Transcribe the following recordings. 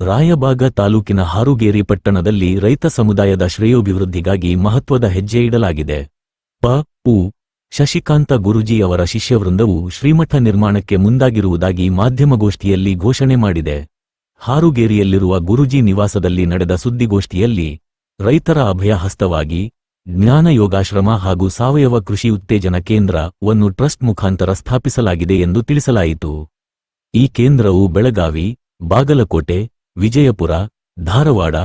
ರಾಯಬಾಗ ತಾಲೂಕಿನ ಹಾರುಗೇರಿ ಪಟ್ಟಣದಲ್ಲಿ ರೈತ ಸಮುದಾಯದ ಶ್ರೇಯೋಭಿವೃದ್ಧಿಗಾಗಿ ಮಹತ್ವದ ಹೆಜ್ಜೆ ಇಡಲಾಗಿದೆ. ಪ.ಉ. ಶಶಿಕಾಂತ ಗುರೂಜಿ ಅವರ ಶಿಷ್ಯವೃಂದವು ಶ್ರೀಮಠ ನಿರ್ಮಾಣಕ್ಕೆ ಮುಂದಾಗಿರುವುದಾಗಿ ಮಾಧ್ಯಮಗೋಷ್ಠಿಯಲ್ಲಿ ಘೋಷಣೆ ಮಾಡಿದೆ. ಹಾರುಗೇರಿಯಲ್ಲಿರುವ ಗುರೂಜಿ ನಿವಾಸದಲ್ಲಿ ನಡೆದ ಸುದ್ದಿಗೋಷ್ಠಿಯಲ್ಲಿ ರೈತರ ಅಭಯ ಹಸ್ತವಾಗಿ ಜ್ಞಾನ ಯೋಗಾಶ್ರಮ ಹಾಗೂ ಸಾವಯವ ಕೃಷಿ ಉತ್ತೇಜನ ಕೇಂದ್ರವನ್ನು ಟ್ರಸ್ಟ್ ಮುಖಾಂತರ ಸ್ಥಾಪಿಸಲಾಗಿದೆ ಎಂದು ತಿಳಿಸಲಾಯಿತು. ಈ ಕೇಂದ್ರವು ಬೆಳಗಾವಿ, ಬಾಗಲಕೋಟೆ, ವಿಜಯಪುರ, ಧಾರವಾಡ,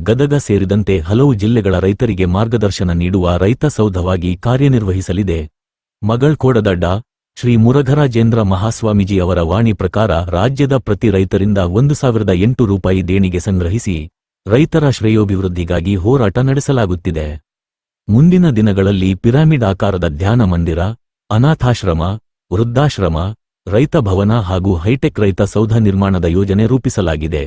ಗದಗ ಸೇರಿದಂತೆ ಹಲವು ಜಿಲ್ಲೆಗಳ ರೈತರಿಗೆ ಮಾರ್ಗದರ್ಶನ ನೀಡುವ ರೈತ ಸೌಧವಾಗಿ ಕಾರ್ಯನಿರ್ವಹಿಸಲಿದೆ. ಮಗಳ್ಕೋಡದ ಡಾ. ಶ್ರೀ ಮುರಘರಾಜೇಂದ್ರ ಮಹಾಸ್ವಾಮೀಜಿ ಅವರ ವಾಣಿ ಪ್ರಕಾರ ರಾಜ್ಯದ ಪ್ರತಿ ರೈತರಿಂದ 1,008 ರೂಪಾಯಿ ದೇಣಿಗೆ ಸಂಗ್ರಹಿಸಿ ರೈತರ ಶ್ರೇಯೋಭಿವೃದ್ಧಿಗಾಗಿ ಹೋರಾಟ ನಡೆಸಲಾಗುತ್ತಿದೆ. ಮುಂದಿನ ದಿನಗಳಲ್ಲಿ ಪಿರಾಮಿಡ್ ಆಕಾರದ ಧ್ಯಾನ ಮಂದಿರ, ಅನಾಥಾಶ್ರಮ, ವೃದ್ಧಾಶ್ರಮ, ರೈತ ಭವನ ಹಾಗೂ ಹೈಟೆಕ್ ರೈತ ಸೌಧ ನಿರ್ಮಾಣದ ಯೋಜನೆ ರೂಪಿಸಲಾಗಿದೆ.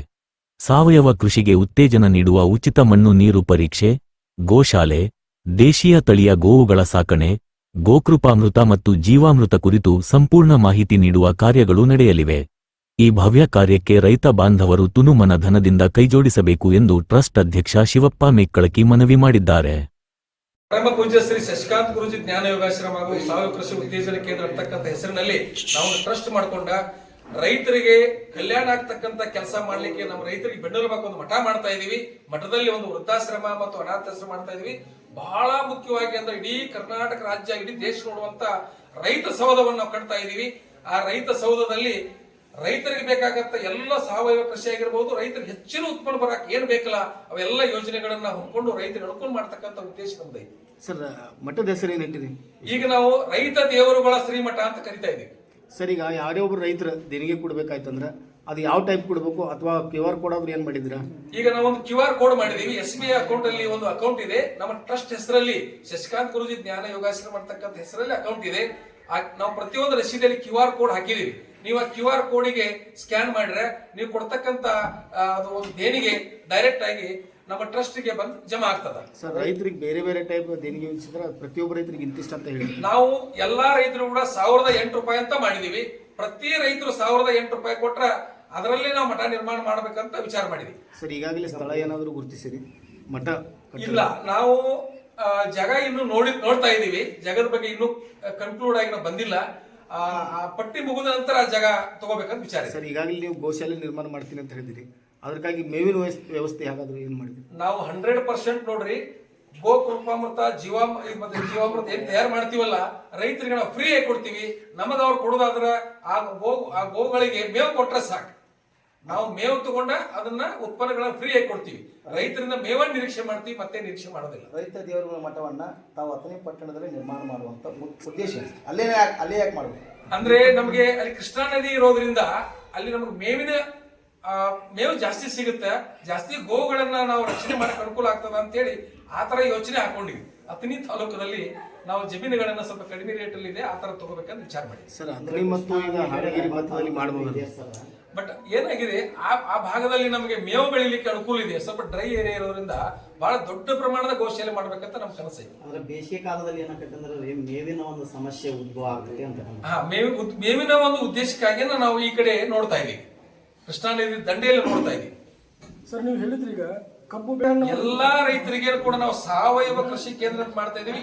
ಸಾವಯವ ಕೃಷಿಗೆ ಉತ್ತೇಜನ ನೀಡುವ ಉಚಿತ ಮಣ್ಣು ನೀರು ಪರೀಕ್ಷೆ, ಗೋಶಾಲೆ, ದೇಶೀಯ ತಳಿಯ ಗೋವುಗಳ ಸಾಕಣೆ, ಗೋಕೃಪಾಮೃತ ಮತ್ತು ಜೀವಾಮೃತ ಕುರಿತು ಸಂಪೂರ್ಣ ಮಾಹಿತಿ ನೀಡುವ ಕಾರ್ಯಗಳು ನಡೆಯಲಿವೆ. ಈ ಭವ್ಯ ಕಾರ್ಯಕ್ಕೆ ರೈತ ಬಾಂಧವರು ತುನುಮನ ಧನದಿಂದ ಕೈಜೋಡಿಸಬೇಕು ಎಂದು ಟ್ರಸ್ಟ್ ಅಧ್ಯಕ್ಷ ಶಿವಪ್ಪ ಮೇಕ್ಕಳಕಿ ಮನವಿ ಮಾಡಿದ್ದಾರೆ. ಪರಮ ಪೂಜ್ಯ ಶ್ರೀ ಶಶಿಕಾಂತ ಗುರೂಜಿ ಜ್ಞಾನ ಯೋಗಾಶ್ರಮ ಹಾಗೂ ಸಾವಯವ ಕೃಷಿ ಉತ್ತೇಜನ ಕೇಂದ್ರ ಅಂತಕ್ಕಂಥ ಹೆಸರಿನಲ್ಲಿ ನಾವು ಟ್ರಸ್ಟ್ ಮಾಡ್ಕೊಂಡ ರೈತರಿಗೆ ಕಲ್ಯಾಣ ಆಗ್ತಕ್ಕಂಥ ಕೆಲಸ ಮಾಡ್ಲಿಕ್ಕೆ ನಮ್ಮ ರೈತರಿಗೆ ಬೆನ್ನೆಲುಬಾಗಿ ಒಂದು ಮಠ ಮಾಡ್ತಾ ಇದೀವಿ. ಮಠದಲ್ಲಿ ಒಂದು ವೃದ್ಧಾಶ್ರಮ ಮತ್ತು ಅನಾಥಾಶ್ರಮ ಮಾಡ್ತಾ ಇದೀವಿ. ಬಹಳ ಮುಖ್ಯವಾಗಿ ಅಂದ್ರೆ ಇಡೀ ಕರ್ನಾಟಕ ರಾಜ್ಯ, ಇಡೀ ದೇಶ ನೋಡುವಂತ ರೈತ ಸೌಧವನ್ನು ನಾವು ಕಟ್ತಾ ಇದೀವಿ. ಆ ರೈತ ಸೌಧದಲ್ಲಿ ರೈತರಿಗೆ ಬೇಕಾಗತ್ತ ಎಲ್ಲ ಸಾವಯವ ಕೃಷಿ ಆಗಿರ್ಬಹುದು, ರೈತರಿಗೆ ಹೆಚ್ಚಿನ ಉತ್ಪನ್ನ ಬರಕ್ ಏನ್ ಬೇಕಲ್ಲ ಅವೆಲ್ಲ ಯೋಜನೆಗಳನ್ನ ಹೊಂದ್ಕೊಂಡು ರೈತರು ಅನುಕೂಲ ಮಾಡ್ತಕ್ಕಂಥ ಉದ್ದೇಶ ನಮ್ದು. ಸರ್, ಮಠದ ಹೆಸರು ಏನಿಟ್ಟಿರಿ? ಈಗ ನಾವು ರೈತ ದೇವರುಗಳ ಶ್ರೀಮಠ ಅಂತ ಕರಿತಾ ಇದೀವಿ. ಸರ್, ಈಗ ಯಾರೇ ಒಬ್ರು ರೈತರ ದೇಣಿಗೆ ಕೊಡ್ಬೇಕಾಯ್ತಂದ್ರ ಅದು ಯಾವ ಟೈಪ್ ಕೊಡ್ಬೇಕು ಅಥವಾ QR ಕೋಡ್ ಆದ್ರೂ ಏನ್ ಮಾಡಿದ್ರ? ಈಗ ನಾವು ಒಂದು QR ಕೋಡ್ ಮಾಡಿದೀವಿ. SBI ಅಕೌಂಟ್ ಅಲ್ಲಿ ಒಂದು ಅಕೌಂಟ್ ಇದೆ. ನಮ್ಮ ಟ್ರಸ್ಟ್ ಹೆಸರಲ್ಲಿ ಶಶಿಕಾಂತ್ ಗುರೂಜಿ ಜ್ಞಾನ ಯೋಗಾಶ್ರಮ ಅಂತಕ್ಕಂಥ ಹೆಸರಲ್ಲಿ ಅಕೌಂಟ್ ಇದೆ. ನಾವು ಪ್ರತಿಯೊಂದು ರಸೀದಿಯಲ್ಲಿ QR ಕೋಡ್ ಹಾಕಿದೀವಿ. ನೀವು ಆ QR ಕೋಡಿಗೆ ಸ್ಕ್ಯಾನ್ ಮಾಡಿದ್ರೆ ನೀವು ಕೊಡ್ತಕ್ಕಂತ ಅದು ಒಂದು ದೇಣಿಗೆ ಡೈರೆಕ್ಟ್ ಆಗಿ ನಮ್ಮ ಟ್ರಸ್ಟ್ಗೆ ಬಂದು ಜಮಾ ಆಗ್ತದ. ಸರ್, ರೈತರಿಗೆ ಬೇರೆ ಬೇರೆ ಟೈಪ್ ದೇಣಿಗೆ ವಿಧಿಸಿದ್ರೆ ಪ್ರತಿಯೊಬ್ಬ ರೈತರಿಗೆ ಇಂತಿಷ್ಟ ಅಂತ ಹೇಳಿ ನಾವು ಎಲ್ಲಾ ರೈತರು ಕೂಡ 1,008 ರೂಪಾಯಿ ಅಂತ ಮಾಡಿದೀವಿ. ಪ್ರತಿ ರೈತರು 1,008 ರೂಪಾಯಿ ಕೊಟ್ರ ಅದರಲ್ಲಿ ನಾವು ಮಠ ನಿರ್ಮಾಣ ಮಾಡ್ಬೇಕಂತ ವಿಚಾರ ಮಾಡಿದ್ವಿ. ಸರ್, ಈಗಾಗಲೇ ಸ್ಥಳ ಏನಾದ್ರು ಗುರುತಿಸಿರಿ? ಮಠ ಇಲ್ಲ, ನಾವು ಜಾಗ ಇನ್ನು ನೋಡ್ತಾ ಇದೀವಿ. ಜಾಗದ ಬಗ್ಗೆ ಇನ್ನು ಕನ್ಕ್ಲೂಡ್ ಆಗಿ ನಾವು ಬಂದಿಲ್ಲ. ಆ ಪಟ್ಟಿ ಮುಗಿದ ನಂತರ ಆ ಜಾಗ ತಗೋಬೇಕಂತ ವಿಚಾರ. ಸರ್, ಈಗಾಗಲೇ ನೀವು ಗೋಶಾಲೆ ನಿರ್ಮಾಣ ಮಾಡ್ತೀನಿ ಅಂತ ಹೇಳಿದಿರಿ. ಅದಕ್ಕಾಗಿ ಮೇವಿನ ವ್ಯವಸ್ಥೆ ಯಾವ್ದಾದ್ರು ಏನ್ ಮಾಡಿದ್ರಿ? ನಾವು 100% ನೋಡ್ರಿ, ಗೋ ಕೃಪಾಮೃತ ಜೀವಾಮೃತ ಏನ್ ತಯಾರು ಮಾಡ್ತೀವಲ್ಲ ರೈತರಿಗೆ ನಾವು ಫ್ರೀ ಆಗಿ ಕೊಡ್ತೀವಿ. ನಮಗ ಅವ್ರು ಕೊಡೋದಾದ್ರ ಆ ಗೋಗಳಿಗೆ ಮೇವು ಕೊಟ್ರೆ ಸಾಕು. ನಾವು ಮೇವು ತಗೊಂಡ ಅದನ್ನ ಉತ್ಪನ್ನಗಳನ್ನ ಫ್ರೀ ಆಗಿ ಕೊಡ್ತೀವಿ. ರೈತರಿಂದ ಮೇವನ್ನ ನಿರೀಕ್ಷೆ ಮಾಡ್ತೀವಿ, ಮತ್ತೆ ನಿರೀಕ್ಷೆ ಮಾಡೋದಿಲ್ಲ. ರೈತ ದೇವರುಗಳ ಮಠವನ್ನ ತಾವು ಅಥಣಿ ಪಟ್ಟಣದಲ್ಲಿ ನಿರ್ಮಾಣ ಮಾಡುವಂತ ಉದ್ದೇಶ ಅಲ್ಲೇ ಯಾಕೆ ಮಾಡಬೇಕು ಅಂದ್ರೆ ನಮಗೆ ಅಲ್ಲಿ ಕೃಷ್ಣಾ ನದಿ ಇರೋದ್ರಿಂದ ಅಲ್ಲಿ ನಮಗೆ ಮೇವು ಜಾಸ್ತಿ ಸಿಗುತ್ತೆ. ಜಾಸ್ತಿ ಗೋವುಗಳನ್ನ ನಾವು ರಕ್ಷಣೆ ಮಾಡಕ್ಕೆ ಅನುಕೂಲ ಆಗ್ತದ ಅಂತ ಹೇಳಿ ಆತರ ಯೋಚನೆ ಹಾಕೊಂಡಿವಿ. ಅಥಣಿ ತಾಲೂಕದಲ್ಲಿ ನಾವು ಜಮೀನುಗಳನ್ನ ಸ್ವಲ್ಪ ಕಡಿಮೆ ರೇಟ್ ಅಲ್ಲಿ ಇದೆ, ಆತರ ತಗೋಬೇಕಂತ ವಿಚಾರ ಮಾಡಿ. ಸರ್, ಅಥಣಿ ಮತ್ತು ಈಗ ಹಾರಗಿರಿ ಮಟ್ಟದಲ್ಲಿ ಮಾಡಬಹುದು. ಬಟ್ ಏನಾಗಿದೆ, ಆ ಭಾಗದಲ್ಲಿ ನಮಗೆ ಮೇವು ಬೆಳಿಲಿಕ್ಕೆ ಅನುಕೂಲ ಇದೆ. ಸ್ವಲ್ಪ ಡ್ರೈ ಏರಿಯಾ ಇರೋದ್ರಿಂದ ಬಹಳ ದೊಡ್ಡ ಪ್ರಮಾಣದ ಗೋಶಾಲೆ ಮಾಡ್ಬೇಕಂತ ನಮ್ ಕನಸು ಇದೆ. ಅಂದ್ರೆ ಬೇಸಿಗೆ ಕಾಲದಲ್ಲಿ ಏನಾಗುತ್ತೆ ಅಂದ್ರೆ ಮೇವಿನ ಒಂದು ಸಮಸ್ಯೆ ಉದ್ಭವ ಆಗುತ್ತೆ ಅಂತ. ಮೇವಿನ ಒಂದು ಉದ್ದೇಶಕ್ಕಾಗಿ ನಾವು ಈ ಕಡೆ ನೋಡ್ತಾ ಇದೀವಿ. ಕೃಷ್ಣಾ ನದಿ ದಂಡೆಯಲ್ಲಿ ನೋಡ್ತಾ ಇದೀವಿ. ಸರ್, ನೀವು ಹೇಳಿದ್ರಿ ಈಗ ಕಬ್ಬು ಎಲ್ಲಾ ರೈತರಿಗೆ ಕೂಡ ನಾವು ಸಾವಯವ ಕೃಷಿ ಕೇಂದ್ರ ಮಾಡ್ತಾ ಇದೀವಿ.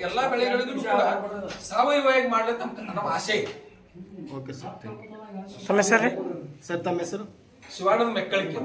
ಎಲ್ಲಾ ಬೆಳೆಗಳಿಗೂ ಕೂಡ ಸಾವಯವವಾಗಿ ಮಾಡ್ಲಿಕ್ಕೆ ನಮ್ಮ ಆಸೆ ಇದೆ. Okay sir, thank you. ತಮ್ಮ ಹೆಸರು? ಸರ್, ತಮ್ಮ ಹೆಸರು? ಶಿವಾನಂದ ಮೆಕ್ಕಳಿಕೆ.